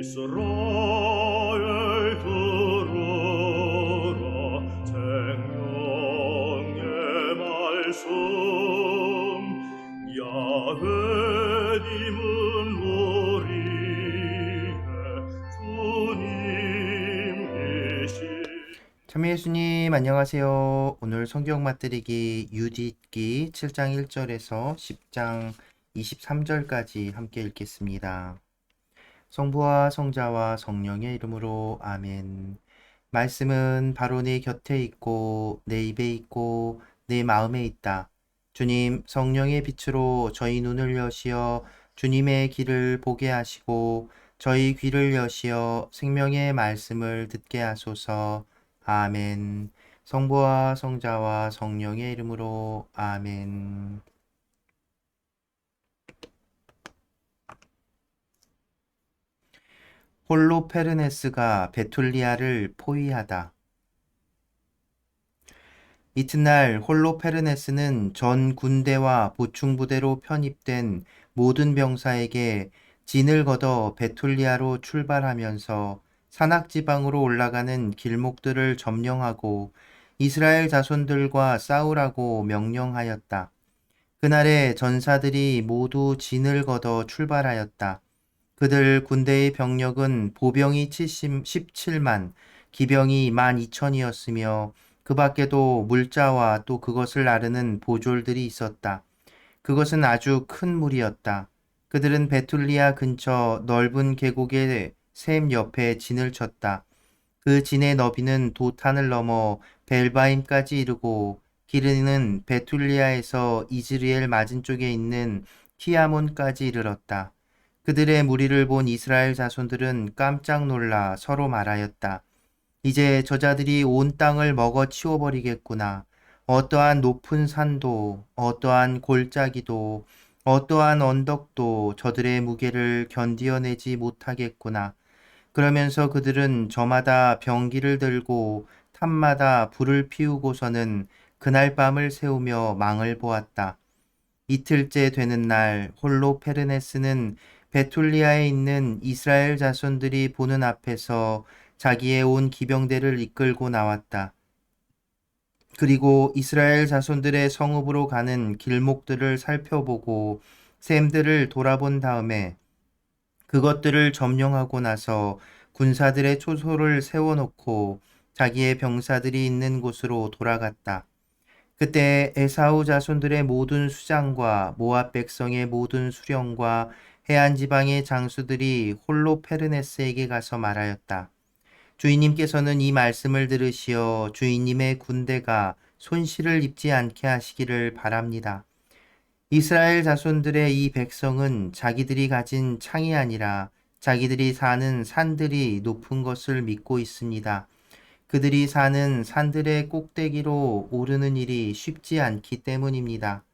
이스라엘 들으라 생명의 말씀 야훼님은 우리의 주님이시. 참여 예수님 안녕하세요. 오늘 성경 맛들이기 유디기 7장 1절에서 10장 23절까지 함께 읽겠습니다. 성부와 성자와 성령의 이름으로 아멘. 말씀은 바로 내 곁에 있고 내 입에 있고 내 마음에 있다. 주님 성령의 빛으로 저희 눈을 여시어 주님의 길을 보게 하시고 저희 귀를 여시어 생명의 말씀을 듣게 하소서. 아멘. 성부와 성자와 성령의 이름으로 아멘. 홀로페르네스가 베툴리아를 포위하다. 이튿날 홀로페르네스는 전 군대와 보충부대로 편입된 모든 병사에게 진을 걷어 베툴리아로 출발하면서 산악지방으로 올라가는 길목들을 점령하고 이스라엘 자손들과 싸우라고 명령하였다. 그날에 전사들이 모두 진을 걷어 출발하였다. 그들 군대의 병력은 보병이 17만, 기병이 12,000이었으며 그 밖에도 물자와 또 그것을 나르는 보졸들이 있었다. 그것은 아주 큰 무리였다. 그들은 베툴리아 근처 넓은 계곡의 샘 옆에 진을 쳤다. 그 진의 너비는 도탄을 넘어 벨바임까지 이르고 길이는 베툴리아에서 이즈리엘 맞은쪽에 있는 티아몬까지 이르렀다. 그들의 무리를 본 이스라엘 자손들은 깜짝 놀라 서로 말하였다. 이제 저자들이 온 땅을 먹어 치워버리겠구나. 어떠한 높은 산도, 어떠한 골짜기도, 어떠한 언덕도 저들의 무게를 견디어내지 못하겠구나. 그러면서 그들은 저마다 병기를 들고 탑마다 불을 피우고서는 그날 밤을 새우며 망을 보았다. 이틀째 되는 날 홀로 페르네스는 베툴리아에 있는 이스라엘 자손들이 보는 앞에서 자기의 온 기병대를 이끌고 나왔다. 그리고 이스라엘 자손들의 성읍으로 가는 길목들을 살펴보고 샘들을 돌아본 다음에 그것들을 점령하고 나서 군사들의 초소를 세워놓고 자기의 병사들이 있는 곳으로 돌아갔다. 그때 에사우 자손들의 모든 수장과 모압 백성의 모든 수령과 해안 지방의 장수들이 홀로 페르네스에게 가서 말하였다. 주인님께서는 이 말씀을 들으시어 주인님의 군대가 손실을 입지 않게 하시기를 바랍니다. 이스라엘 자손들의 이 백성은 자기들이 가진 창이 아니라 자기들이 사는 산들이 높은 것을 믿고 있습니다. 그들이 사는 산들의 꼭대기로 오르는 일이 쉽지 않기 때문입니다.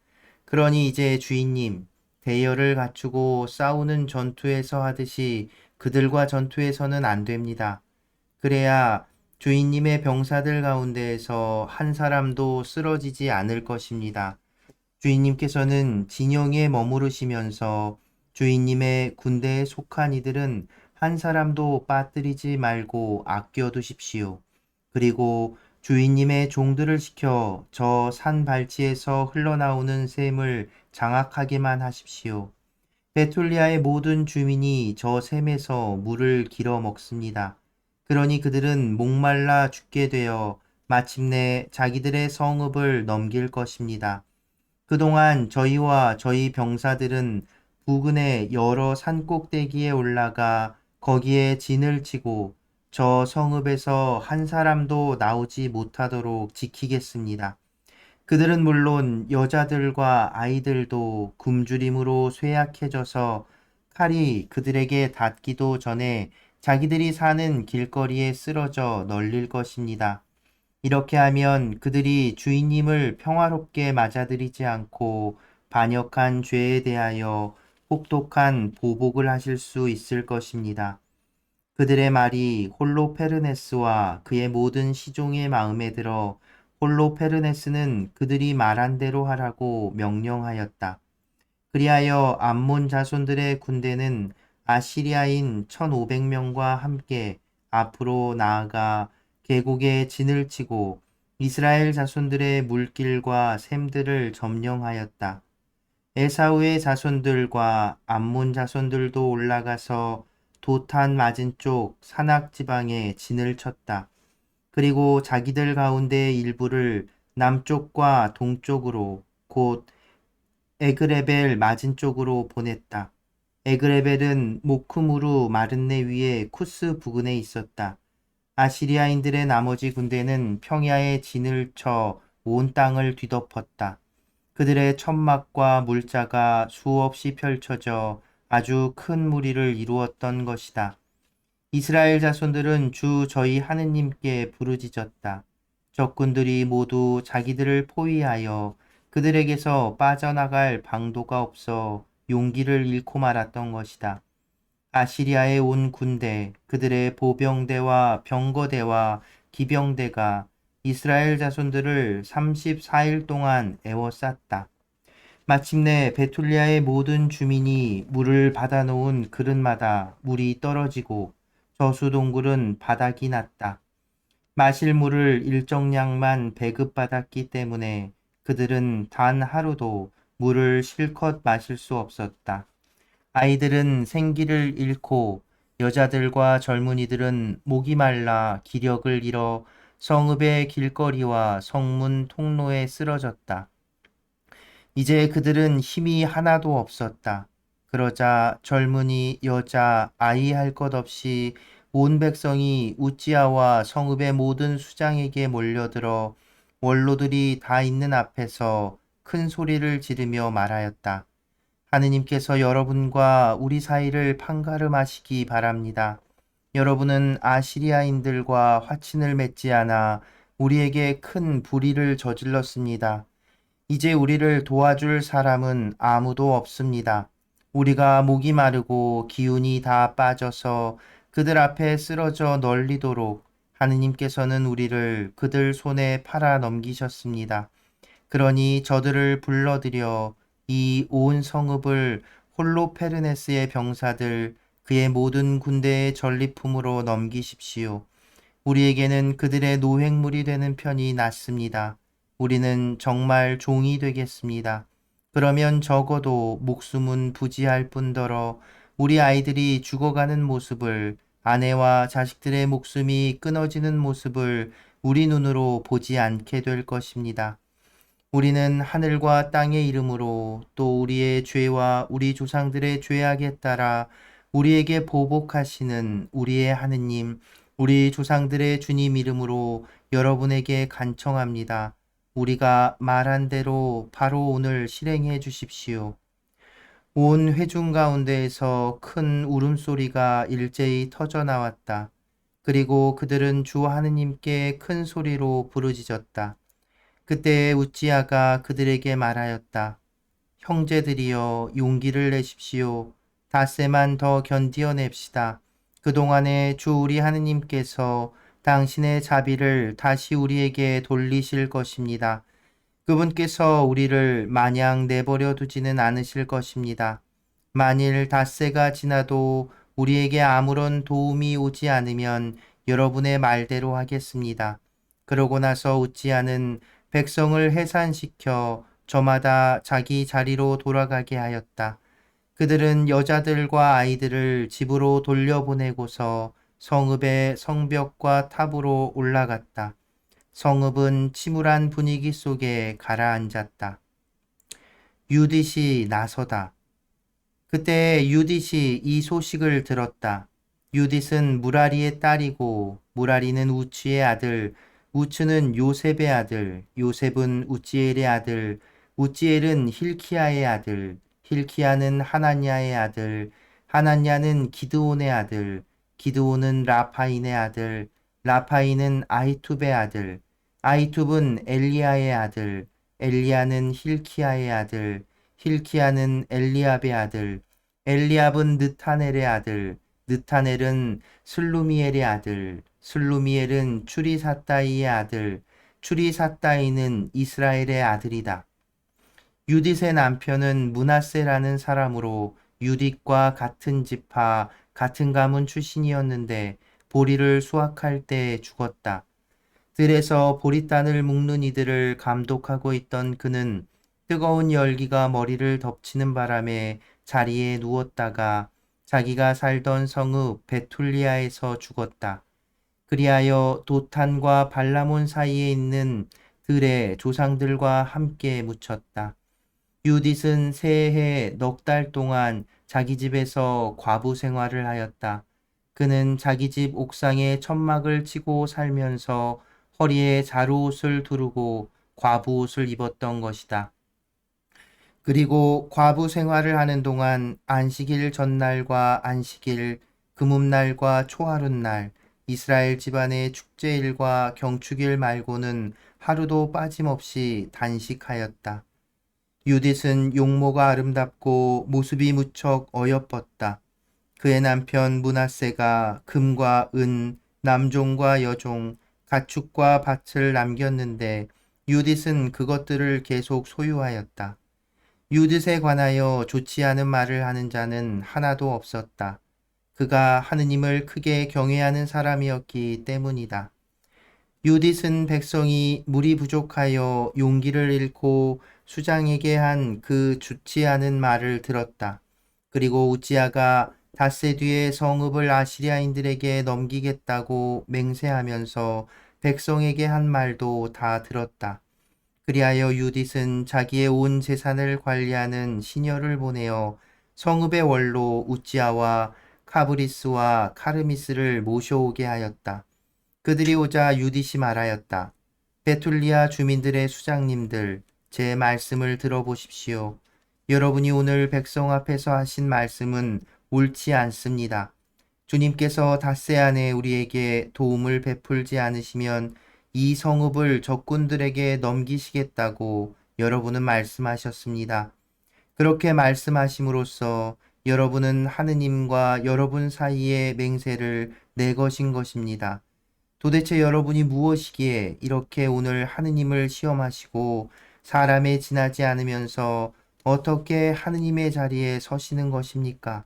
그러니 이제 주인님, 대열을 갖추고 싸우는 전투에서 하듯이 그들과 전투에서는 안 됩니다. 그래야 주인님의 병사들 가운데에서 한 사람도 쓰러지지 않을 것입니다. 주인님께서는 진영에 머무르시면서 주인님의 군대에 속한 이들은 한 사람도 빠뜨리지 말고 아껴두십시오. 그리고 주인님의 종들을 시켜 저 산 발치에서 흘러나오는 샘을 장악하게만 하십시오. 베툴리아의 모든 주민이 저 샘에서 물을 길어 먹습니다. 그러니 그들은 목말라 죽게 되어 마침내 자기들의 성읍을 넘길 것입니다. 그동안 저희와 저희 병사들은 부근의 여러 산 꼭대기에 올라가 거기에 진을 치고 저 성읍에서 한 사람도 나오지 못하도록 지키겠습니다. 그들은 물론 여자들과 아이들도 굶주림으로 쇠약해져서 칼이 그들에게 닿기도 전에 자기들이 사는 길거리에 쓰러져 널릴 것입니다. 이렇게 하면 그들이 주인님을 평화롭게 맞아들이지 않고 반역한 죄에 대하여 혹독한 보복을 하실 수 있을 것입니다. 그들의 말이 홀로페르네스와 그의 모든 시종의 마음에 들어 홀로페르네스는 그들이 말한 대로 하라고 명령하였다. 그리하여 암몬 자손들의 군대는 아시리아인 1,500명과 함께 앞으로 나아가 계곡에 진을 치고 이스라엘 자손들의 물길과 샘들을 점령하였다. 에사우의 자손들과 암몬 자손들도 올라가서 도탄 맞은쪽 산악 지방에 진을 쳤다. 그리고 자기들 가운데 일부를 남쪽과 동쪽으로 곧 에그레벨 맞은쪽으로 보냈다. 에그레벨은 모크무르 마른네 위에 쿠스 부근에 있었다. 아시리아인들의 나머지 군대는 평야에 진을 쳐 온 땅을 뒤덮었다. 그들의 천막과 물자가 수없이 펼쳐져 아주 큰 무리를 이루었던 것이다. 이스라엘 자손들은 주 저희 하느님께 부르짖었다. 적군들이 모두 자기들을 포위하여 그들에게서 빠져나갈 방도가 없어 용기를 잃고 말았던 것이다. 아시리아의 온 군대, 그들의 보병대와 병거대와 기병대가 이스라엘 자손들을 34일 동안 애워쌌다. 마침내 베툴리아의 모든 주민이 물을 받아놓은 그릇마다 물이 떨어지고 저수동굴은 바닥이 났다. 마실 물을 일정량만 배급받았기 때문에 그들은 단 하루도 물을 실컷 마실 수 없었다. 아이들은 생기를 잃고 여자들과 젊은이들은 목이 말라 기력을 잃어 성읍의 길거리와 성문 통로에 쓰러졌다. 이제 그들은 힘이 하나도 없었다. 그러자 젊은이, 여자, 아이 할 것 없이 온 백성이 우찌아와 성읍의 모든 수장에게 몰려들어 원로들이 다 있는 앞에서 큰 소리를 지르며 말하였다. 하느님께서 여러분과 우리 사이를 판가름하시기 바랍니다. 여러분은 아시리아인들과 화친을 맺지 않아 우리에게 큰 불의를 저질렀습니다. 이제 우리를 도와줄 사람은 아무도 없습니다. 우리가 목이 마르고 기운이 다 빠져서 그들 앞에 쓰러져 널리도록 하느님께서는 우리를 그들 손에 팔아 넘기셨습니다. 그러니 저들을 불러들여 이 온 성읍을 홀로페르네스의 병사들 그의 모든 군대의 전리품으로 넘기십시오. 우리에게는 그들의 노획물이 되는 편이 낫습니다. 우리는 정말 종이 되겠습니다. 그러면 적어도 목숨은 부지할 뿐더러 우리 아이들이 죽어가는 모습을, 아내와 자식들의 목숨이 끊어지는 모습을 우리 눈으로 보지 않게 될 것입니다. 우리는 하늘과 땅의 이름으로 또 우리의 죄와 우리 조상들의 죄악에 따라 우리에게 보복하시는 우리의 하느님, 우리 조상들의 주님 이름으로 여러분에게 간청합니다. 우리가 말한 대로 바로 오늘 실행해 주십시오. 온 회중 가운데에서 큰 울음소리가 일제히 터져 나왔다. 그리고 그들은 주 하느님께 큰 소리로 부르짖었다. 그때 우찌아가 그들에게 말하였다. 형제들이여 용기를 내십시오. 닷새만 더 견디어냅시다. 그동안에 주 우리 하느님께서 당신의 자비를 다시 우리에게 돌리실 것입니다. 그분께서 우리를 마냥 내버려 두지는 않으실 것입니다. 만일 닷새가 지나도 우리에게 아무런 도움이 오지 않으면 여러분의 말대로 하겠습니다. 그러고 나서 우찌아는 백성을 해산시켜 저마다 자기 자리로 돌아가게 하였다. 그들은 여자들과 아이들을 집으로 돌려보내고서 성읍의 성벽과 탑으로 올라갔다. 성읍은 침울한 분위기 속에 가라앉았다. 유딧이 나서다. 그때 유딧이 이 소식을 들었다. 유딧은 무라리의 딸이고 무라리는 우치의 아들, 우츠는 요셉의 아들, 요셉은 우찌엘의 아들, 우찌엘은 힐키야의 아들, 힐키야는 하나냐의 아들, 하나냐는 기드온의 아들, 기드온은 라파인의 아들, 라파인은 아히투베의 아들, 아히투브는 엘리야의 아들, 엘리야는 힐키야의 아들, 힐키야는 엘리압의 아들, 엘리압은 느타넬의 아들, 느타넬은 슬루미엘의 아들, 슬루미엘은 추리사따이의 아들, 추리사따이는 이스라엘의 아들이다. 유딧의 남편은 므낫세라는 사람으로 유딕과 같은 지파, 같은 가문 출신이었는데 보리를 수확할 때 죽었다. 들에서 보리단을 묶는 이들을 감독하고 있던 그는 뜨거운 열기가 머리를 덮치는 바람에 자리에 누웠다가 자기가 살던 성읍 베툴리아에서 죽었다. 그리하여 도탄과 발라몬 사이에 있는 들의 조상들과 함께 묻혔다. 유딧은 새해 넉 달 동안 자기 집에서 과부 생활을 하였다. 그는 자기 집 옥상에 천막을 치고 살면서 허리에 자루옷을 두르고 과부옷을 입었던 것이다. 그리고 과부 생활을 하는 동안 안식일 전날과 안식일, 금음날과 초하룻날, 이스라엘 집안의 축제일과 경축일 말고는 하루도 빠짐없이 단식하였다. 유딧은 용모가 아름답고 모습이 무척 어여뻤다. 그의 남편 므낫세가 금과 은, 남종과 여종, 가축과 밭을 남겼는데 유딧은 그것들을 계속 소유하였다. 유딧에 관하여 좋지 않은 말을 하는 자는 하나도 없었다. 그가 하느님을 크게 경외하는 사람이었기 때문이다. 유딧은 백성이 물이 부족하여 용기를 잃고 수장에게 한 그 좋지 않은 말을 들었다. 그리고 우지야가 닷새 뒤에 성읍을 아시리아인들에게 넘기겠다고 맹세하면서 백성에게 한 말도 다 들었다. 그리하여 유딧은 자기의 온 재산을 관리하는 시녀를 보내어 성읍의 원로 우지야와 카브리스와 카르미스를 모셔오게 하였다. 그들이 오자 유딧이 말하였다. 베툴리아 주민들의 수장님들, 제 말씀을 들어보십시오. 여러분이 오늘 백성 앞에서 하신 말씀은 옳지 않습니다. 주님께서 닷새 안에 우리에게 도움을 베풀지 않으시면 이 성읍을 적군들에게 넘기시겠다고 여러분은 말씀하셨습니다. 그렇게 말씀하심으로써 여러분은 하느님과 여러분 사이의 맹세를 내거신 것입니다. 도대체 여러분이 무엇이기에 이렇게 오늘 하느님을 시험하시고 사람에 지나지 않으면서 어떻게 하느님의 자리에 서시는 것입니까?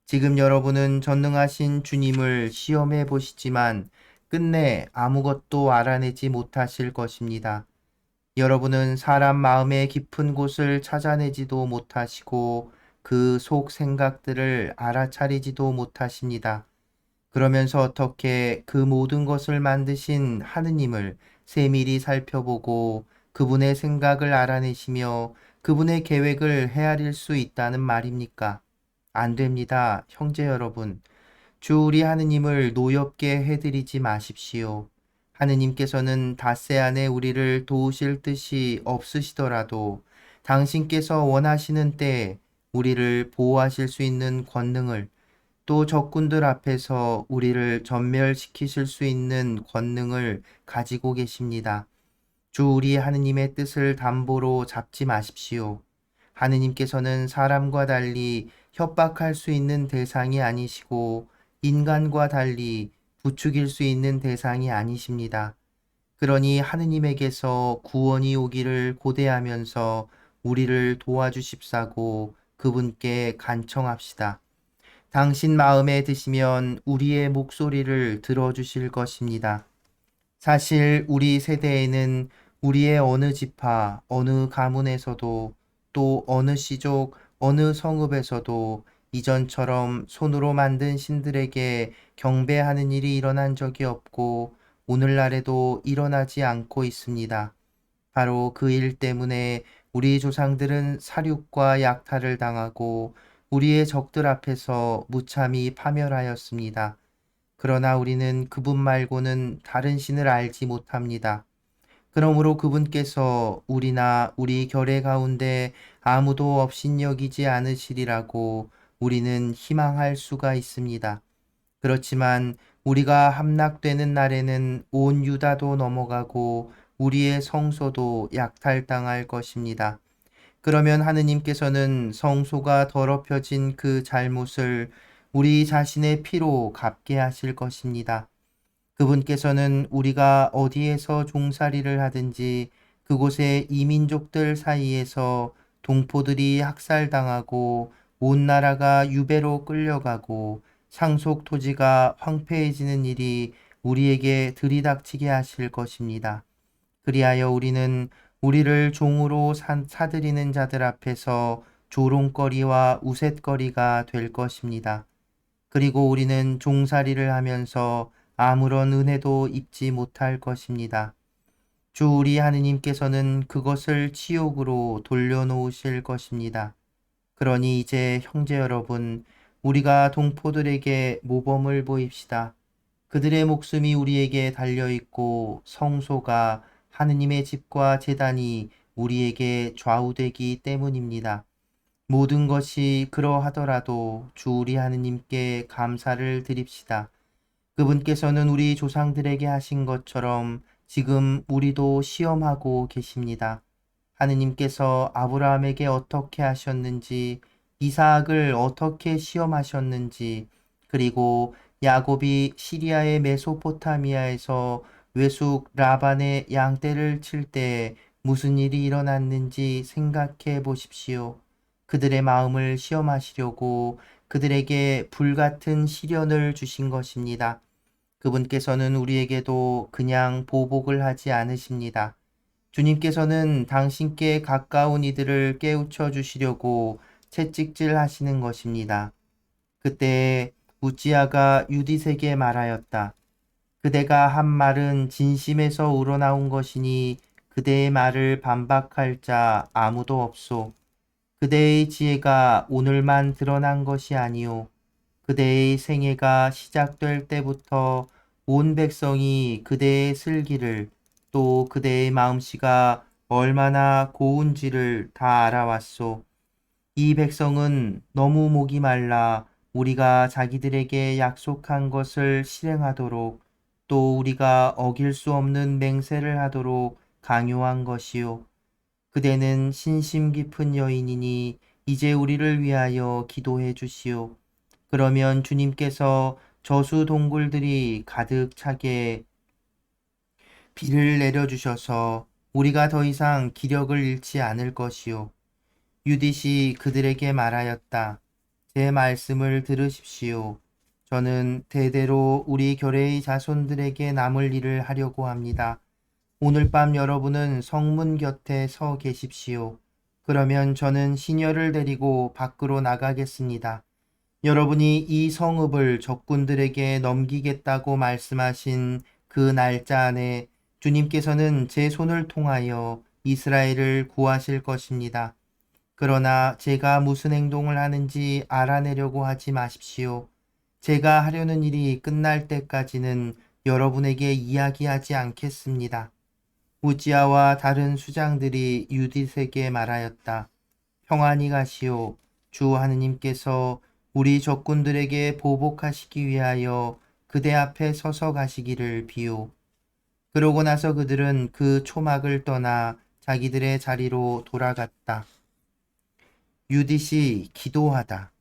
지금 여러분은 전능하신 주님을 시험해 보시지만 끝내 아무것도 알아내지 못하실 것입니다. 여러분은 사람 마음의 깊은 곳을 찾아내지도 못하시고 그 속 생각들을 알아차리지도 못하십니다. 그러면서 어떻게 그 모든 것을 만드신 하느님을 세밀히 살펴보고 그분의 생각을 알아내시며 그분의 계획을 헤아릴 수 있다는 말입니까? 안 됩니다, 형제 여러분. 주 우리 하느님을 노엽게 해드리지 마십시오. 하느님께서는 닷새 안에 우리를 도우실 뜻이 없으시더라도 당신께서 원하시는 때에 우리를 보호하실 수 있는 권능을 또 적군들 앞에서 우리를 전멸시키실 수 있는 권능을 가지고 계십니다. 주 우리 하느님의 뜻을 담보로 잡지 마십시오. 하느님께서는 사람과 달리 협박할 수 있는 대상이 아니시고 인간과 달리 부추길 수 있는 대상이 아니십니다. 그러니 하느님에게서 구원이 오기를 고대하면서 우리를 도와주십사고 그분께 간청합시다. 당신 마음에 드시면 우리의 목소리를 들어주실 것입니다. 사실 우리 세대에는 우리의 어느 지파, 어느 가문에서도 또 어느 씨족, 어느 성읍에서도 이전처럼 손으로 만든 신들에게 경배하는 일이 일어난 적이 없고 오늘날에도 일어나지 않고 있습니다. 바로 그 일 때문에 우리 조상들은 살육과 약탈을 당하고 우리의 적들 앞에서 무참히 파멸하였습니다. 그러나 우리는 그분 말고는 다른 신을 알지 못합니다. 그러므로 그분께서 우리나 우리 결의 가운데 아무도 업신여기지 않으시리라고 우리는 희망할 수가 있습니다. 그렇지만 우리가 함락되는 날에는 온 유다도 넘어가고 우리의 성소도 약탈당할 것입니다. 그러면 하느님께서는 성소가 더럽혀진 그 잘못을 우리 자신의 피로 갚게 하실 것입니다. 그분께서는 우리가 어디에서 종살이를 하든지 그곳의 이민족들 사이에서 동포들이 학살당하고 온 나라가 유배로 끌려가고 상속 토지가 황폐해지는 일이 우리에게 들이닥치게 하실 것입니다. 그리하여 우리는 우리를 종으로 사들이는 자들 앞에서 조롱거리와 우쇳거리가 될 것입니다. 그리고 우리는 종살이를 하면서 아무런 은혜도 입지 못할 것입니다. 주 우리 하느님께서는 그것을 치욕으로 돌려놓으실 것입니다. 그러니 이제 형제 여러분, 우리가 동포들에게 모범을 보입시다. 그들의 목숨이 우리에게 달려있고 성소가 하느님의 집과 제단이 우리에게 좌우되기 때문입니다. 모든 것이 그러하더라도 주 우리 하느님께 감사를 드립시다. 그분께서는 우리 조상들에게 하신 것처럼 지금 우리도 시험하고 계십니다. 하느님께서 아브라함에게 어떻게 하셨는지, 이삭을 어떻게 시험하셨는지, 그리고 야곱이 시리아의 메소포타미아에서 외숙 라반의 양떼를 칠 때 무슨 일이 일어났는지 생각해 보십시오. 그들의 마음을 시험하시려고 그들에게 불같은 시련을 주신 것입니다. 그분께서는 우리에게도 그냥 보복을 하지 않으십니다. 주님께서는 당신께 가까운 이들을 깨우쳐 주시려고 채찍질 하시는 것입니다. 그때 우찌아가 유디세게 말하였다. 그대가 한 말은 진심에서 우러나온 것이니 그대의 말을 반박할 자 아무도 없소. 그대의 지혜가 오늘만 드러난 것이 아니오. 그대의 생애가 시작될 때부터 온 백성이 그대의 슬기를 또 그대의 마음씨가 얼마나 고운지를 다 알아왔소. 이 백성은 너무 목이 말라 우리가 자기들에게 약속한 것을 실행하도록 또 우리가 어길 수 없는 맹세를 하도록 강요한 것이요. 그대는 신심 깊은 여인이니 이제 우리를 위하여 기도해 주시오. 그러면 주님께서 저수 동굴들이 가득 차게 비를 내려주셔서 우리가 더 이상 기력을 잃지 않을 것이요. 유딧이 그들에게 말하였다. 제 말씀을 들으십시오. 저는 대대로 우리 교회의 자손들에게 남을 일을 하려고 합니다. 오늘 밤 여러분은 성문 곁에 서 계십시오. 그러면 저는 시녀를 데리고 밖으로 나가겠습니다. 여러분이 이 성읍을 적군들에게 넘기겠다고 말씀하신 그 날짜 안에 주님께서는 제 손을 통하여 이스라엘을 구하실 것입니다. 그러나 제가 무슨 행동을 하는지 알아내려고 하지 마십시오. 제가 하려는 일이 끝날 때까지는 여러분에게 이야기하지 않겠습니다. 우지아와 다른 수장들이 유딧에게 말하였다. 평안히 가시오. 주 하느님께서 우리 적군들에게 보복하시기 위하여 그대 앞에 서서 가시기를 비오. 그러고 나서 그들은 그 초막을 떠나 자기들의 자리로 돌아갔다. 유딧이 기도하다.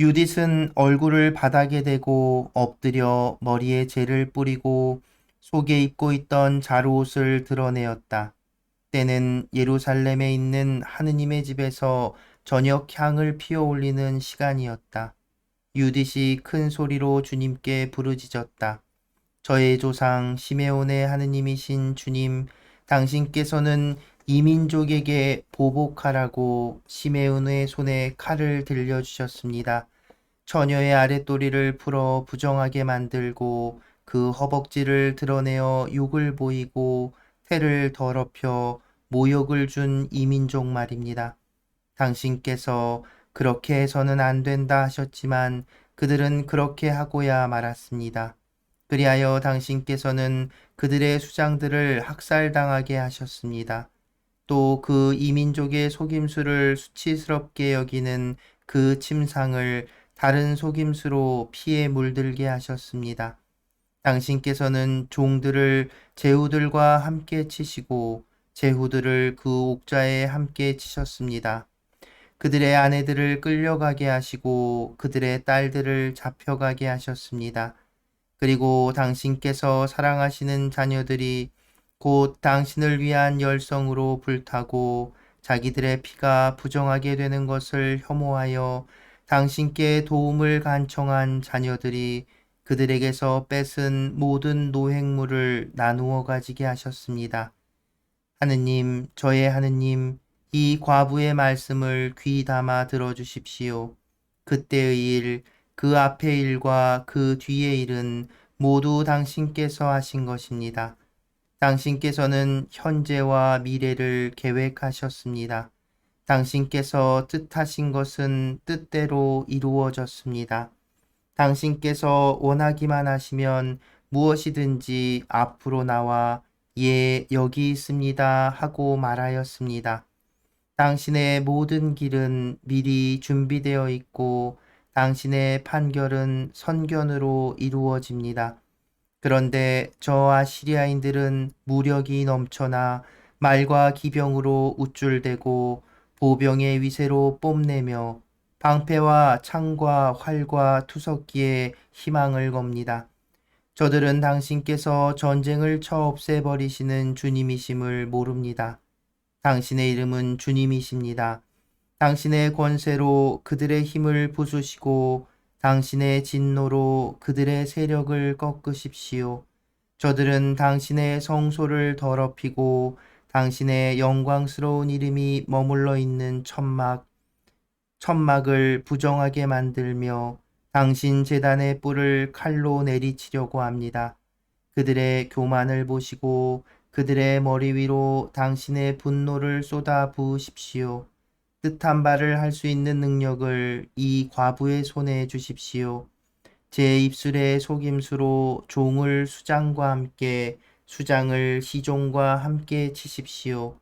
유딧은 얼굴을 바닥에 대고 엎드려 머리에 재를 뿌리고 속에 입고 있던 자루옷을 드러내었다. 때는 예루살렘에 있는 하느님의 집에서 저녁 향을 피워 올리는 시간이었다. 유딧이 큰 소리로 주님께 부르짖었다. 저의 조상 시메온의 하느님이신 주님, 당신께서는 이민족에게 보복하라고 시메온의 손에 칼을 들려주셨습니다. 처녀의 아랫도리를 풀어 부정하게 만들고 그 허벅지를 드러내어 욕을 보이고 태를 더럽혀 모욕을 준 이민족 말입니다. 당신께서 그렇게 해서는 안 된다 하셨지만 그들은 그렇게 하고야 말았습니다. 그리하여 당신께서는 그들의 수장들을 학살당하게 하셨습니다. 또 그 이민족의 속임수를 수치스럽게 여기는 그 침상을 다른 속임수로 피에 물들게 하셨습니다. 당신께서는 종들을 제후들과 함께 치시고 제후들을 그 옥좌에 함께 치셨습니다. 그들의 아내들을 끌려가게 하시고 그들의 딸들을 잡혀가게 하셨습니다. 그리고 당신께서 사랑하시는 자녀들이 곧 당신을 위한 열성으로 불타고 자기들의 피가 부정하게 되는 것을 혐오하여 당신께 도움을 간청한 자녀들이 그들에게서 뺏은 모든 노획물을 나누어 가지게 하셨습니다. 하느님, 저의 하느님, 이 과부의 말씀을 귀 담아 들어주십시오. 그때의 일, 그 앞의 일과 그 뒤의 일은 모두 당신께서 하신 것입니다. 당신께서는 현재와 미래를 계획하셨습니다. 당신께서 뜻하신 것은 뜻대로 이루어졌습니다. 당신께서 원하기만 하시면 무엇이든지 앞으로 나와 예, 여기 있습니다 하고 말하였습니다. 당신의 모든 길은 미리 준비되어 있고 당신의 판결은 선견으로 이루어집니다. 그런데 저 아시리아인들은 무력이 넘쳐나 말과 기병으로 우쭐대고 보병의 위세로 뽐내며 방패와 창과 활과 투석기에 희망을 겁니다. 저들은 당신께서 전쟁을 쳐 없애버리시는 주님이심을 모릅니다. 당신의 이름은 주님이십니다. 당신의 권세로 그들의 힘을 부수시고 당신의 진노로 그들의 세력을 꺾으십시오. 저들은 당신의 성소를 더럽히고 당신의 영광스러운 이름이 머물러 있는 천막을 부정하게 만들며 당신 제단의 뿔을 칼로 내리치려고 합니다. 그들의 교만을 보시고 그들의 머리 위로 당신의 분노를 쏟아 부으십시오. 뜻한 바를 할 수 있는 능력을 이 과부의 손에 주십시오. 제 입술의 속임수로 종을 수장과 함께 수장을 시종과 함께 치십시오.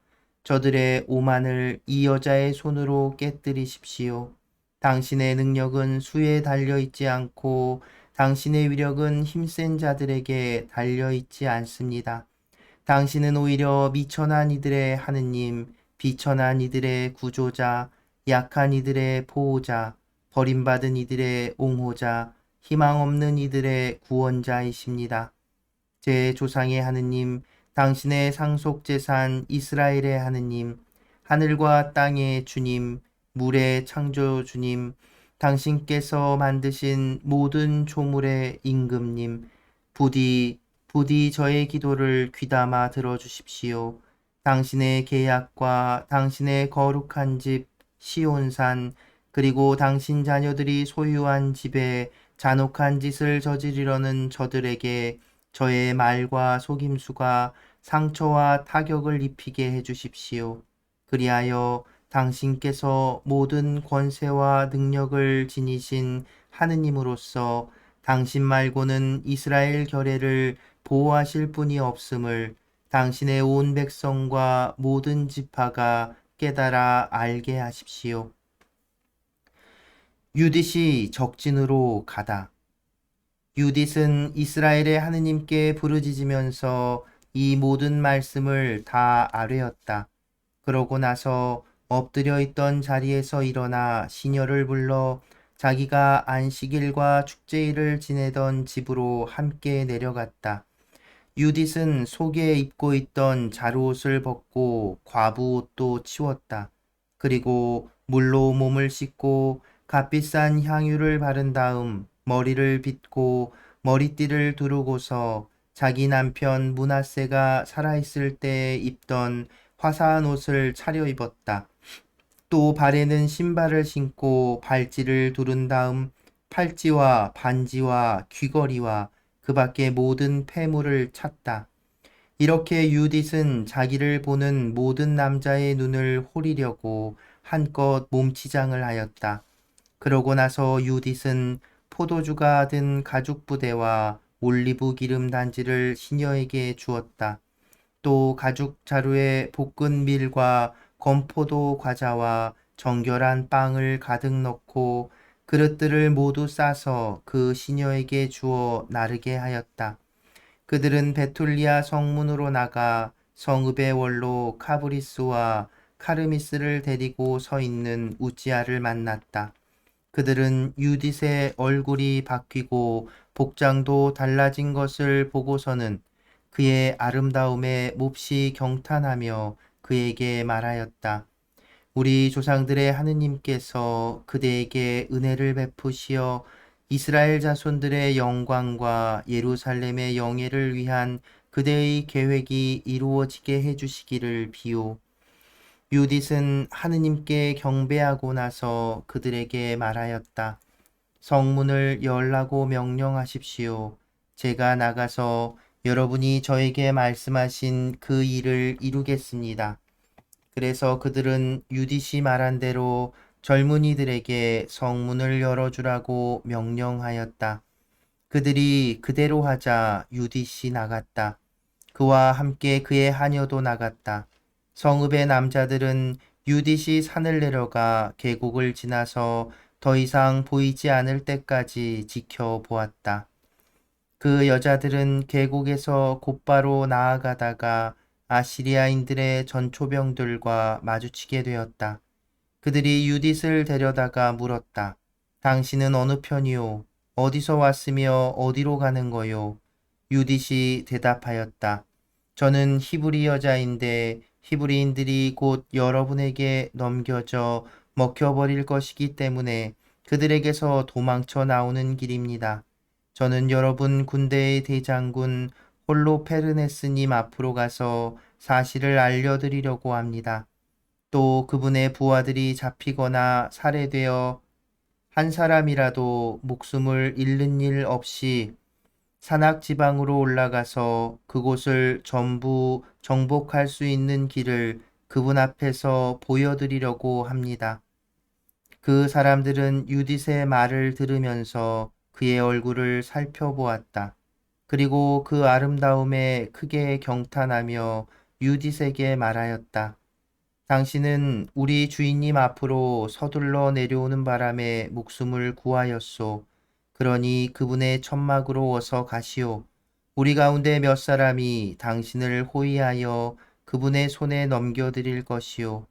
저들의 오만을 이 여자의 손으로 깨뜨리십시오. 당신의 능력은 수에 달려있지 않고 당신의 위력은 힘센 자들에게 달려있지 않습니다. 당신은 오히려 미천한 이들의 하느님, 비천한 이들의 구조자, 약한 이들의 보호자, 버림받은 이들의 옹호자, 희망 없는 이들의 구원자이십니다. 제 조상의 하느님, 당신의 상속재산 이스라엘의 하느님, 하늘과 땅의 주님, 물의 창조 주님, 당신께서 만드신 모든 조물의 임금님, 부디 저의 기도를 귀담아 들어주십시오. 당신의 계약과 당신의 거룩한 집 시온산 그리고 당신 자녀들이 소유한 집에 잔혹한 짓을 저지르려는 저들에게 저의 말과 속임수가 상처와 타격을 입히게 해주십시오. 그리하여 당신께서 모든 권세와 능력을 지니신 하느님으로서 당신 말고는 이스라엘 결례를 보호하실 분이 없음을 당신의 온 백성과 모든 지파가 깨달아 알게 하십시오. 유딧이 적진으로 가다. 유딧은 이스라엘의 하느님께 부르짖으면서 이 모든 말씀을 다 아뢰었다. 그러고 나서 엎드려 있던 자리에서 일어나 시녀를 불러 자기가 안식일과 축제일을 지내던 집으로 함께 내려갔다. 유딧은 속에 입고 있던 자루옷을 벗고 과부 옷도 치웠다. 그리고 물로 몸을 씻고 값비싼 향유를 바른 다음 머리를 빗고 머리띠를 두르고서 자기 남편 므낫세가 살아있을 때 입던 화사한 옷을 차려입었다. 또 발에는 신발을 신고 발찌를 두른 다음 팔찌와 반지와 귀걸이와 그 밖의 모든 폐물을 찼다. 이렇게 유딧은 자기를 보는 모든 남자의 눈을 호리려고 한껏 몸치장을 하였다. 그러고 나서 유딧은 포도주가 든 가죽 부대와 올리브 기름 단지를 시녀에게 주었다. 또 가죽 자루에 볶은 밀과 건포도 과자와 정결한 빵을 가득 넣고 그릇들을 모두 싸서 그 시녀에게 주어 나르게 하였다. 그들은 베툴리아 성문으로 나가 성읍의 원로 카브리스와 카르미스를 데리고 서 있는 우지아를 만났다. 그들은 유딧의 얼굴이 바뀌고 복장도 달라진 것을 보고서는 그의 아름다움에 몹시 경탄하며 그에게 말하였다. 우리 조상들의 하느님께서 그대에게 은혜를 베푸시어 이스라엘 자손들의 영광과 예루살렘의 영예를 위한 그대의 계획이 이루어지게 해주시기를 비오. 유딧은 하느님께 경배하고 나서 그들에게 말하였다. 성문을 열라고 명령하십시오. 제가 나가서 여러분이 저에게 말씀하신 그 일을 이루겠습니다. 그래서 그들은 유딧이 말한 대로 젊은이들에게 성문을 열어주라고 명령하였다. 그들이 그대로 하자 유딧이 나갔다. 그와 함께 그의 하녀도 나갔다. 성읍의 남자들은 유딧이 산을 내려가 계곡을 지나서 더 이상 보이지 않을 때까지 지켜보았다. 그 여자들은 계곡에서 곧바로 나아가다가 아시리아인들의 전초병들과 마주치게 되었다. 그들이 유딧을 데려다가 물었다. 당신은 어느 편이요? 어디서 왔으며 어디로 가는 거요? 유딧이 대답하였다. 저는 히브리 여자인데 히브리인들이 곧 여러분에게 넘겨져 먹혀버릴 것이기 때문에 그들에게서 도망쳐 나오는 길입니다. 저는 여러분 군대의 대장군 홀로페르네스님 앞으로 가서 사실을 알려드리려고 합니다. 또 그분의 부하들이 잡히거나 살해되어 한 사람이라도 목숨을 잃는 일 없이 산악 지방으로 올라가서 그곳을 전부 정복할 수 있는 길을 그분 앞에서 보여드리려고 합니다. 그 사람들은 유딧의 말을 들으면서 그의 얼굴을 살펴보았다. 그리고 그 아름다움에 크게 경탄하며 유딧에게 말하였다. 당신은 우리 주인님 앞으로 서둘러 내려오는 바람에 목숨을 구하였소. 그러니 그분의 천막으로 어서 가시오. 우리 가운데 몇 사람이 당신을 호위하여 그분의 손에 넘겨드릴 것이오.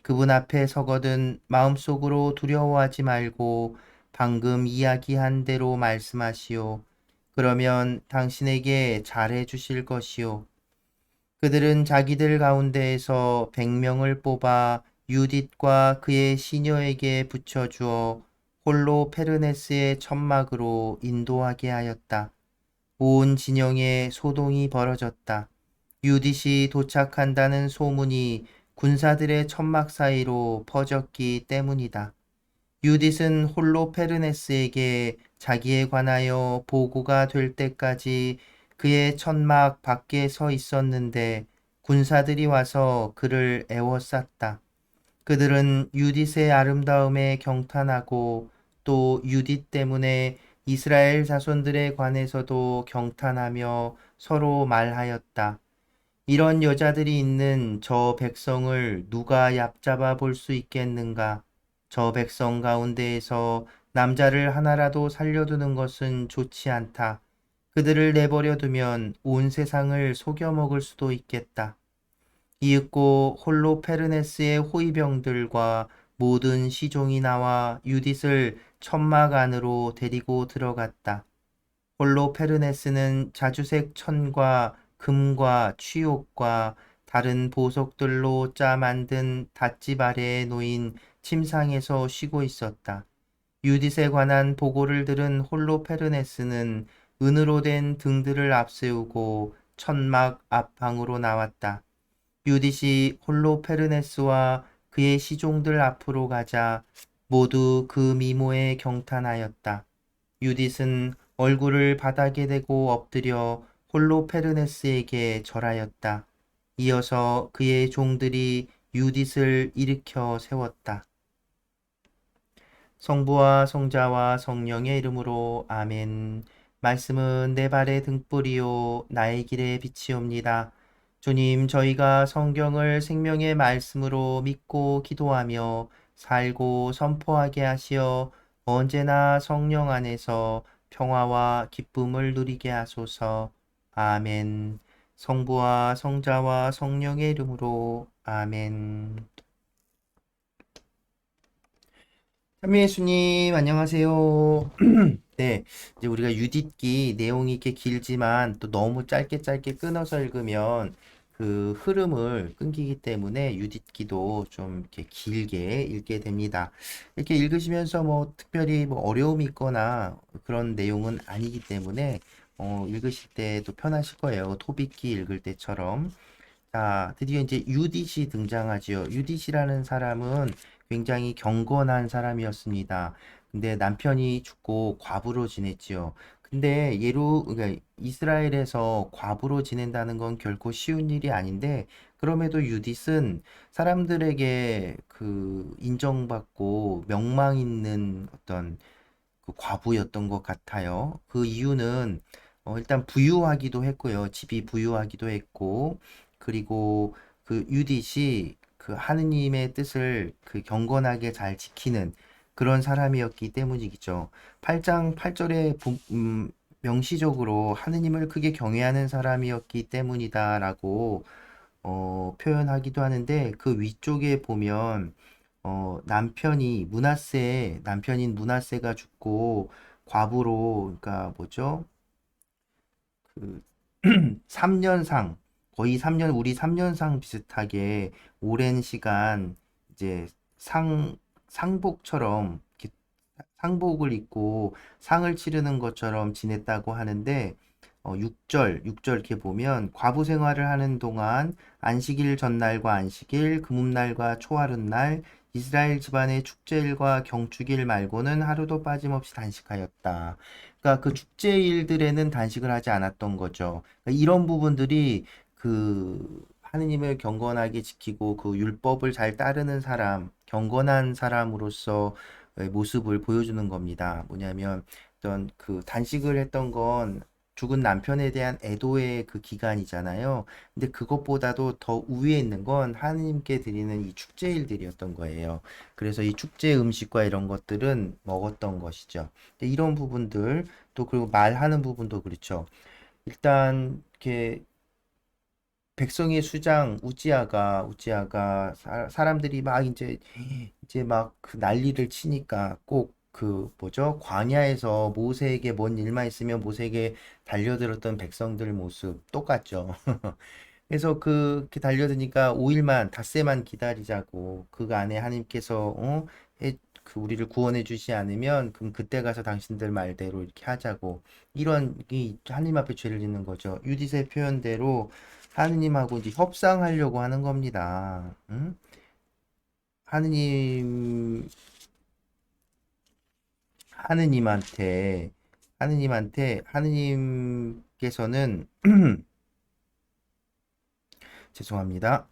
그분 앞에 서거든 마음속으로 두려워하지 말고 방금 이야기한 대로 말씀하시오. 그러면 당신에게 잘해 주실 것이오. 그들은 자기들 가운데에서 100명을 뽑아 유딧과 그의 시녀에게 붙여주어 홀로 페르네스의 천막으로 인도하게 하였다. 온 진영에 소동이 벌어졌다. 유딧이 도착한다는 소문이 군사들의 천막 사이로 퍼졌기 때문이다. 유딧은 홀로 페르네스에게 자기에 관하여 보고가 될 때까지 그의 천막 밖에 서 있었는데 군사들이 와서 그를 애워쌌다. 그들은 유딧의 아름다움에 경탄하고 또 유딧 때문에 이스라엘 자손들에 관해서도 경탄하며 서로 말하였다. 이런 여자들이 있는 저 백성을 누가 얕잡아 볼 수 있겠는가? 저 백성 가운데에서 남자를 하나라도 살려두는 것은 좋지 않다. 그들을 내버려 두면 온 세상을 속여 먹을 수도 있겠다. 이윽고 홀로 페르네스의 호위병들과 모든 시종이 나와 유딧을 천막 안으로 데리고 들어갔다. 홀로 페르네스는 자주색 천과 금과 취옥과 다른 보석들로 짜 만든 닷집 아래에 놓인 침상에서 쉬고 있었다. 유딧에 관한 보고를 들은 홀로 페르네스는 은으로 된 등들을 앞세우고 천막 앞방으로 나왔다. 유딧이 홀로 페르네스와 그의 시종들 앞으로 가자 모두 그 미모에 경탄하였다. 유딧은 얼굴을 바닥에 대고 엎드려 홀로 페르네스에게 절하였다. 이어서 그의 종들이 유딧을 일으켜 세웠다. 성부와 성자와 성령의 이름으로 아멘. 말씀은 내 발의 등불이요 나의 길의 빛이옵니다. 주님, 저희가 성경을 생명의 말씀으로 믿고 기도하며 살고 선포하게 하시어 언제나 성령 안에서 평화와 기쁨을 누리게 하소서. 아멘. 성부와 성자와 성령의 이름으로 아멘. 삼위 예수님, 안녕하세요. 네, 이제 우리가 유짓기 내용이 이렇게 길지만 또 너무 짧게 끊어서 읽으면 그 흐름을 끊기기 때문에 유딧기도 좀 이렇게 길게 읽게 됩니다. 이렇게 읽으시면서 뭐 특별히 뭐 어려움이 있거나 그런 내용은 아니기 때문에 읽으실 때도 편하실 거예요. 토빅기 읽을 때처럼. 자, 드디어 이제 유딧이 등장하지요. 유딧이라는 사람은 굉장히 경건한 사람이었습니다. 근데 남편이 죽고 과부로 지냈지요. 근데 그러니까 이스라엘에서 과부로 지낸다는 건 결코 쉬운 일이 아닌데, 그럼에도 유딧은 사람들에게 그 인정받고 명망 있는 어떤 그 과부였던 것 같아요. 그 이유는 일단 부유하기도 했고요. 집이 부유하기도 했고, 그리고 그 유딧이 그 하느님의 뜻을 그 경건하게 잘 지키는 그런 사람이었기 때문이죠. 8장 8절에 명시적으로 하느님을 크게 경외하는 사람이었기 때문이다라고 표현하기도 하는데, 그 위쪽에 보면 남편인 므낫세가 죽고 과부로, 그러니까 뭐죠? 그 3년상, 거의 3년, 우리 3년상 비슷하게 오랜 시간 이제 상복처럼 이렇게 상복을 입고 상을 치르는 것처럼 지냈다고 하는데, 6절 이렇게 보면 과부 생활을 하는 동안 안식일 전날과 안식일, 금음날과 초하룻날, 이스라엘 집안의 축제일과 경축일 말고는 하루도 빠짐없이 단식하였다. 그러니까 그 축제일들에는 단식을 하지 않았던 거죠. 그러니까 이런 부분들이 그 하느님을 경건하게 지키고 그 율법을 잘 따르는 사람, 경건한 사람으로서 모습을 보여주는 겁니다. 뭐냐면 어떤 그 단식을 했던 건 죽은 남편에 대한 애도의 그 기간이잖아요. 근데 그것보다도 더 우위에 있는 건 하느님께 드리는 이 축제일들이었던 거예요. 그래서 이 축제 음식과 이런 것들은 먹었던 것이죠. 근데 이런 부분들, 또 그리고 말하는 부분도 그렇죠. 일단 이렇게 백성의 수장 우지아가 사람들이 막 이제 막 그 난리를 치니까 꼭 그 뭐죠? 광야에서 모세에게 뭔 일만 있으면 모세에게 달려들었던 백성들 모습 똑같죠. 그래서 그렇게 달려드니까 5일만 닷새만 기다리자고, 그 안에 하나님께서 그 우리를 구원해 주지 않으면 그럼 그때 가서 당신들 말대로 이렇게 하자고, 이런 이 하나님 앞에 죄를 짓는 거죠. 유디스의 표현대로 하느님하고 이제 협상하려고 하는 겁니다. 응? 하느님 하느님한테 하느님께서는 죄송합니다.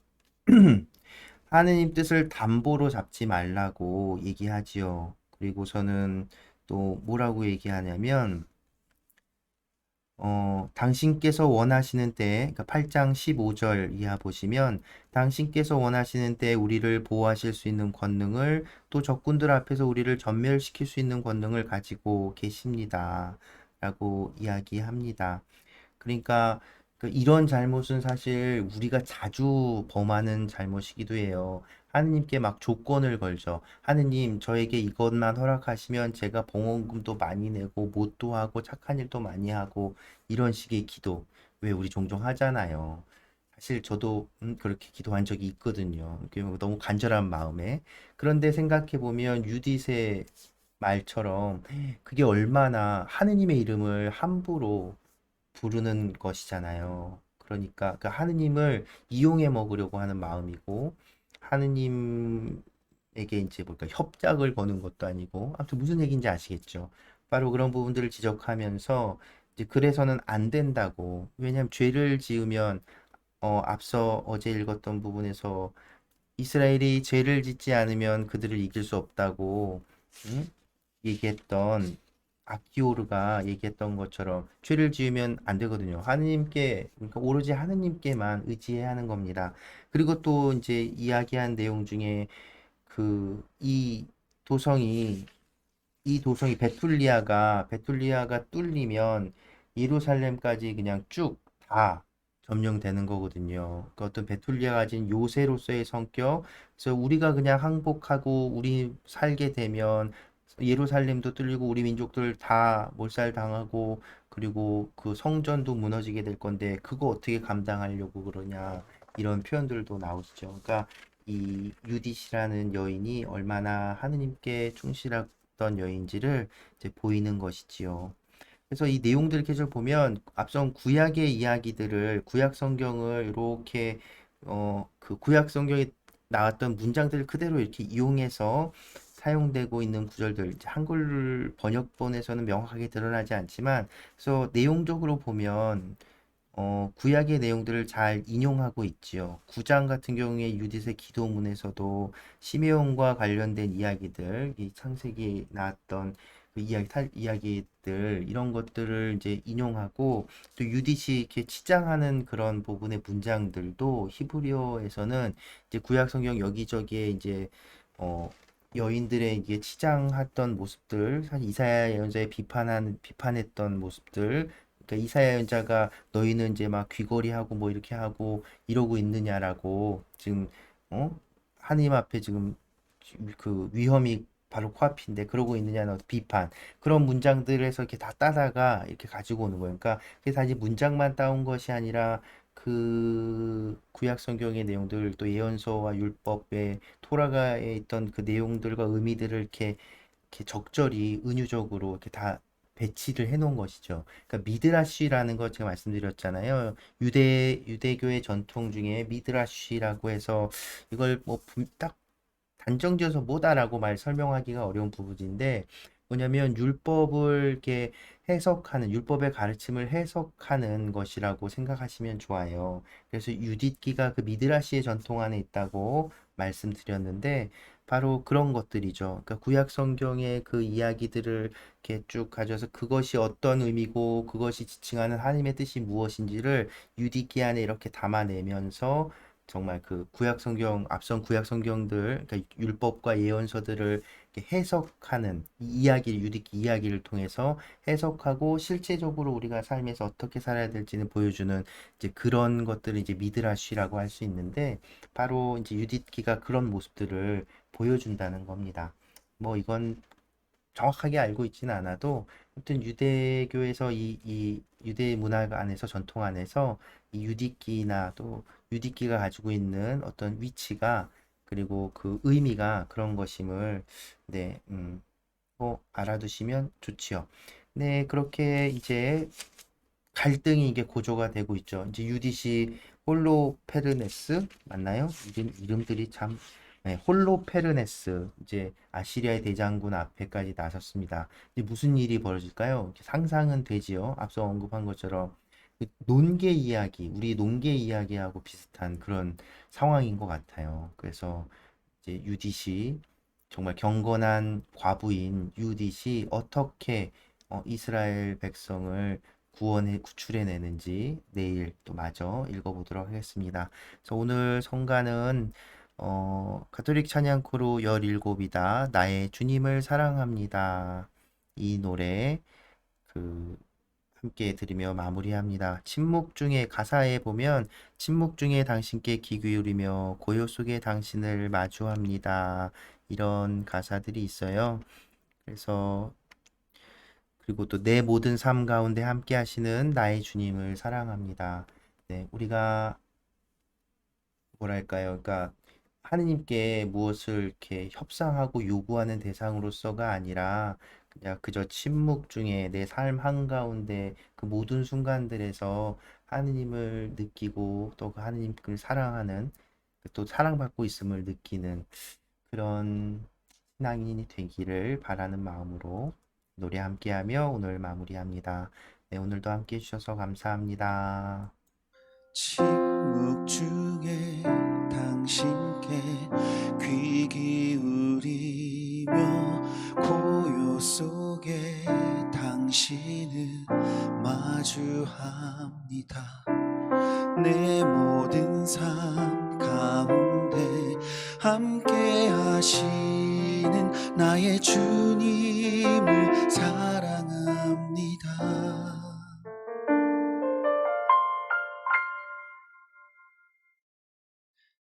하느님 뜻을 담보로 잡지 말라고 얘기하지요. 그리고서는 또 뭐라고 얘기하냐면, 당신께서 원하시는 때, 그러니까 8장 15절 이하 보시면, 당신께서 원하시는 때 우리를 보호하실 수 있는 권능을, 또 적군들 앞에서 우리를 전멸시킬 수 있는 권능을 가지고 계십니다. 라고 이야기합니다. 그러니까 이런 잘못은 사실 우리가 자주 범하는 잘못이기도 해요. 하느님께 막 조건을 걸죠. 하느님, 저에게 이것만 허락하시면 제가 봉헌금도 많이 내고 못도 하고 착한 일도 많이 하고, 이런 식의 기도. 왜 우리 종종 하잖아요. 사실 저도 그렇게 기도한 적이 있거든요. 너무 간절한 마음에. 그런데 생각해 보면 유디의 말처럼 그게 얼마나 하느님의 이름을 함부로 부르는 것이잖아요. 그러니까 그 하느님을 이용해 먹으려고 하는 마음이고, 하느님에게 이제 뭘까 협작을 거는 것도 아니고, 아무튼 무슨 얘기인지 아시겠죠? 바로 그런 부분들을 지적하면서 이제 그래서는 안 된다고. 왜냐하면 죄를 지으면 앞서 어제 읽었던 부분에서 이스라엘이 죄를 짓지 않으면 그들을 이길 수 없다고, 응? 얘기했던 아키오르가 얘기했던 것처럼 죄를 지으면 안 되거든요. 하느님께, 그러니까 오로지 하느님께만 의지해야 하는 겁니다. 그리고 또 이제 이야기한 내용 중에 그 도성이 베툴리아가 뚫리면 예루살렘까지 그냥 쭉 다 점령되는 거거든요. 그 어떤 베툴리아가 가진 요새로서의 성격, 그래서 우리가 그냥 항복하고 우리 살게 되면 예루살렘도 뚫리고 우리 민족들 다 몰살당하고, 그리고 그 성전도 무너지게 될 건데 그거 어떻게 감당하려고 그러냐, 이런 표현들도 나오시죠. 그러니까 이 유디시라는 여인이 얼마나 하느님께 충실했던 여인지를 이제 보이는 것이지요. 그래서 이 내용들 계속 보면 앞선 구약의 이야기들을 구약 성경을 이렇게 그 구약 성경에 나왔던 문장들을 그대로 이렇게 이용해서 사용되고 있는 구절들 이제 한글 번역본에서는 명확하게 드러나지 않지만 그래서 내용적으로 보면 구약의 내용들을 잘 인용하고 있지요. 9장 같은 경우에 유디스의 기도문에서도 시메온과 관련된 이야기들, 이 창세기에 나왔던 그 이야기들, 이런 것들을 이제 인용하고 또 유디시 이렇게 치장하는 그런 부분의 문장들도 히브리어에서는 이제 구약 성경 여기저기에 이제 어, 여인들의 이게 치장했던 모습들, 사실 이사야 예언자의 비판했던 모습들, 그러니까 이사야 예언자가 너희는 이제 막 귀걸이하고 뭐 이렇게 하고 이러고 있느냐라고 지금 하나님 앞에 지금 그 위험이 바로 코앞인데 그러고 있느냐는 비판 그런 문장들에서 이렇게 다 따다가 이렇게 가지고 오는 거예요. 그러니까 그게 단지 문장만 따온 것이 아니라 그 구약 성경의 내용들 또 예언서와 율법에 토라가에 있던 그 내용들과 의미들을 이렇게 적절히 은유적으로 이렇게 다 배치를 해 놓은 것이죠. 그러니까 미드라시라는 거 제가 말씀드렸잖아요. 유대교의 전통 중에 미드라시라고 해서 이걸 뭐 딱 단정지어서 뭐다라고 설명하기가 어려운 부분인데 뭐냐면 율법을 이렇게 해석하는 율법의 가르침을 해석하는 것이라고 생각하시면 좋아요. 그래서 유딧기가 그 미드라시의 전통 안에 있다고 말씀드렸는데 바로 그런 것들이죠. 그러니까 구약 성경의 그 이야기들을 이렇게 쭉 가져서 그것이 어떤 의미고 그것이 지칭하는 하나님의 뜻이 무엇인지를 유딧기 안에 이렇게 담아내면서 정말 그 구약 성경 앞선 구약 성경들 그러니까 율법과 예언서들을 이렇게 해석하는 이야기를 유디기 이야기를 통해서 해석하고 실제적으로 우리가 삶에서 어떻게 살아야 될지는 보여주는 이제 그런 것들을 이제 미드라시라고 할 수 있는데 바로 이제 유디기가 그런 모습들을 보여준다는 겁니다. 뭐 이건 정확하게 알고 있지는 않아도 아무튼 유대교에서 이 유대 문화 안에서 전통 안에서 이 유디기나 또 유디기가 가지고 있는 어떤 위치가 그리고 그 의미가 그런 것임을 네, 알아두시면 좋지요. 네, 그렇게 이제 갈등이 이게 고조가 되고 있죠. 이제 유디시 홀로페르네스 맞나요? 이름들이 참 네, 홀로페르네스 이제 아시리아의 대장군 앞에까지 나섰습니다. 이제 무슨 일이 벌어질까요? 이렇게 상상은 되지요. 앞서 언급한 것처럼 그 논계 이야기, 우리 논계 이야기하고 비슷한 그런 상황인 것 같아요. 그래서 이제 유디시 정말 경건한 과부인 유디시 어떻게 이스라엘 백성을 구출해내는지 내일 또 마저 읽어보도록 하겠습니다. 그래서 오늘 성가는 가톨릭 찬양코로 17이다. 나의 주님을 사랑합니다. 이 노래 그 함께 들으며 마무리합니다. 침묵 중에 가사에 보면 침묵 중에 당신께 귀 기울이며 고요 속에 당신을 마주합니다. 이런 가사들이 있어요. 그래서 그리고 또 내 모든 삶 가운데 함께 하시는 나의 주님을 사랑합니다. 네, 우리가 뭐랄까요? 그러니까 하느님께 무엇을 이렇게 협상하고 요구하는 대상으로서가 아니라 그냥 그저 침묵 중에 내 삶 한가운데 그 모든 순간들에서 하느님을 느끼고 또 그 하느님을 사랑하는 또 사랑받고 있음을 느끼는 그런 신앙인이 되기를 바라는 마음으로 노래 함께하며 오늘 마무리합니다. 네, 오늘도 함께 해주셔서 감사합니다. 침묵 중에 당신께 귀 기울이며 고요 속에 당신을 마주합니다. 내 모든 삶 가운데 함께 하시는 나의 주님을 사랑합니다.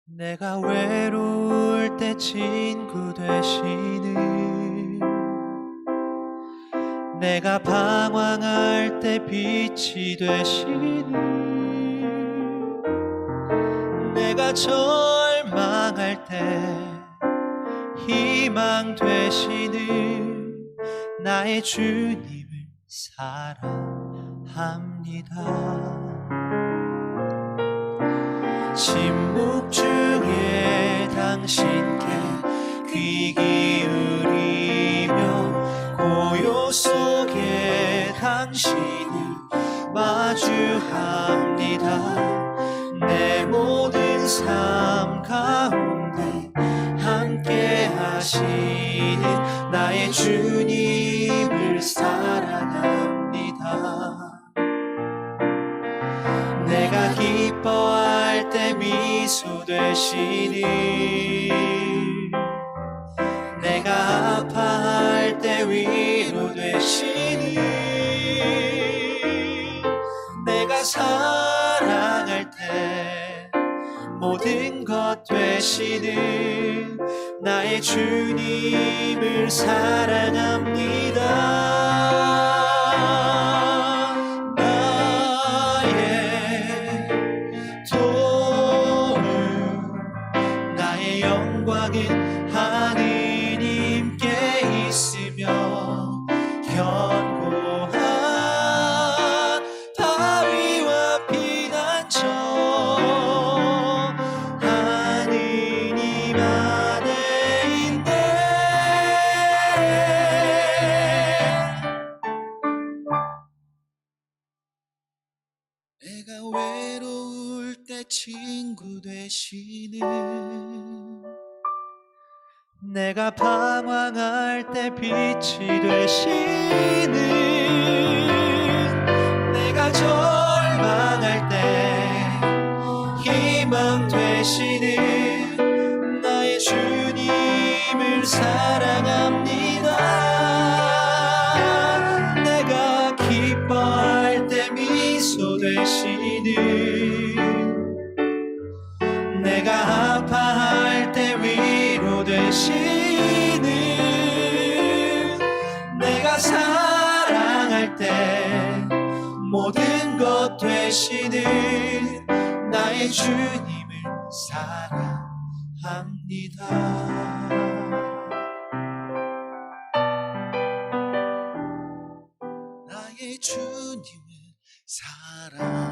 내가 외로울 때 친구 되시는, 내가 방황할 때 빛이 되시는, 내가 내가 절망할 때 희망 되시는 나의 주님을 사랑합니다. 침묵 중에 당신께 귀 기울이며 고요 속에 당신을 마주합니다. 내 모든 삶 가운데 함께 하시는 나의 주님을 사랑합니다. 내가 기뻐할 때 미소 되시는, 내가 아파할 때 위로 되시는, 내가 사랑할 때 모든 것 되시는 나의 주님을 사랑합니다. 나의 도움, 나의 영광은 하느님께 있으며 견고한 바위와 피난처 하느님 안에 있네. 내가 외로울 때 친구 되시는, 내가 방황할 때 빛이 되시는, 내가 절망할 때 희망 되시는 나의 주님을 사랑합니다. 내가 기뻐할 때 미소 되시는, 내가 아파할 때 위로 되시는, 내가 사랑할 때 모든 것 되시는 나의 주님을 사랑합니다. 나의 주님을 사랑